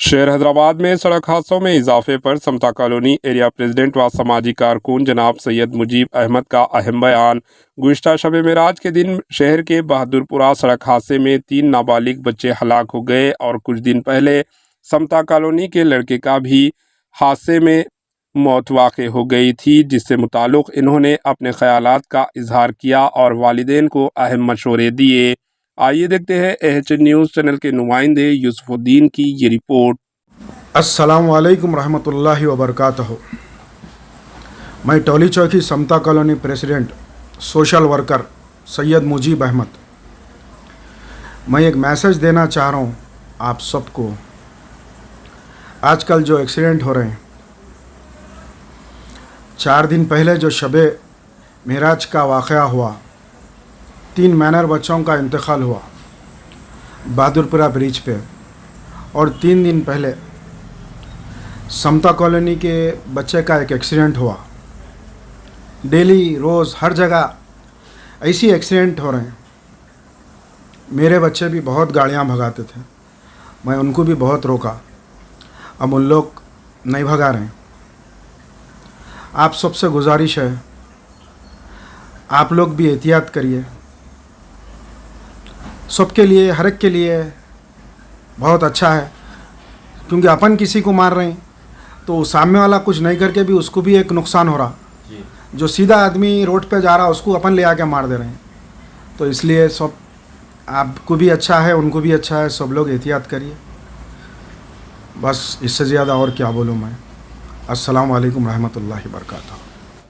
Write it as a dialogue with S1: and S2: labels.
S1: शहर हैदराबाद में सड़क हादसों में इजाफे पर समता कॉलोनी एरिया प्रेसिडेंट व समाजी कारकुन जनाब सैयद मुजीब अहमद का अहम बयान। गुज़िश्ता शब मेराज के दिन शहर के बहादुरपुरा सड़क हादसे में 3 नाबालिग बच्चे हलाक हो गए और कुछ दिन पहले समता कॉलोनी के लड़के का भी हादसे में मौत वाक़ई हो गई थी, जिससे मुताल्लिक़ इन्होंने अपने ख़यालात का इजहार किया और वालिदैन को अहम मशवरे दिए। आइए देखते हैं AH न्यूज़ चैनल के नुमाइंदे यूसुफुद्दीन की ये रिपोर्ट।
S2: अस्सलाम वालेकुम रहमतुल्लाहि व बरकातहू। मैं Toli Chowki Samta colony president social worker Syed Mujeeb Ahmed. मैं एक मैसेज देना चाह रहा हूँ आप सबको। आजकल जो एक्सीडेंट हो रहे हैं, 4 दिन पहले जो शबे मेराज का वाक़या हुआ, 3 माइनर बच्चों का इंतकाल हुआ बहादुरपुरा ब्रिज पे, और 3 दिन पहले समता कॉलोनी के बच्चे का एक एक्सीडेंट हुआ। डेली रोज़ हर जगह ऐसी एक्सीडेंट हो रहे हैं। मेरे बच्चे भी बहुत गाड़ियाँ भगाते थे, मैं उनको भी बहुत रोका, अब उन लोग नहीं भगा रहे हैं। आप सबसे गुजारिश है, आप लोग भी एहतियात करिए। सबके लिए, हर एक के लिए बहुत अच्छा है, क्योंकि अपन किसी को मार रहे हैं तो सामने वाला कुछ नहीं करके भी उसको भी एक नुकसान हो रहा। जो सीधा आदमी रोड पे जा रहा उसको अपन ले आके मार दे रहे हैं। तो इसलिए सब आपको भी अच्छा है, उनको भी अच्छा है, सब लोग एहतियात करिए। बस इससे ज़्यादा और क्या बोलूँ मैं। अस्सलाम वालेकुम रहमतुल्लाहि व बरकातहू।